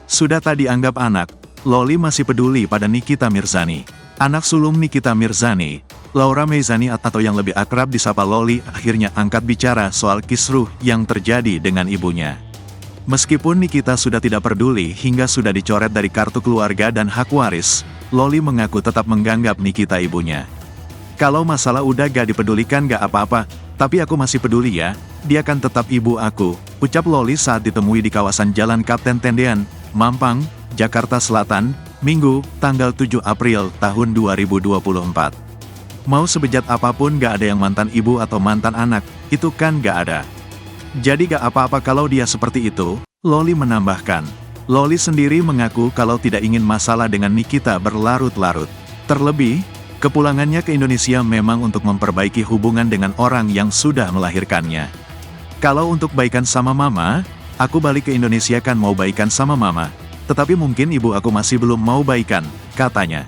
Sudah tak dianggap anak, Loli masih peduli pada Nikita Mirzani. Anak sulung Nikita Mirzani, Laura Meizani atau yang lebih akrab disapa Loli, akhirnya angkat bicara soal kisruh yang terjadi dengan ibunya. Meskipun Nikita sudah tidak peduli hingga sudah dicoret dari kartu keluarga dan hak waris, Loli mengaku tetap menganggap Nikita ibunya. Kalau masalah udah gak dipedulikan gak apa-apa, tapi aku masih peduli ya, dia kan tetap ibu aku, ucap Loli saat ditemui di kawasan Jalan Kapten Tendean, Mampang, Jakarta Selatan, Minggu, tanggal 7 April tahun 2024. Mau sebejat apapun gak ada yang mantan ibu atau mantan anak, itu kan gak ada. Jadi gak apa-apa kalau dia seperti itu, Loli menambahkan. Loli sendiri mengaku kalau tidak ingin masalah dengan Nikita berlarut-larut. Terlebih, kepulangannya ke Indonesia memang untuk memperbaiki hubungan dengan orang yang sudah melahirkannya. Kalau untuk baikan sama mama, aku balik ke Indonesia kan mau baikan sama mama. Tetapi mungkin ibu aku masih belum mau baikan, katanya.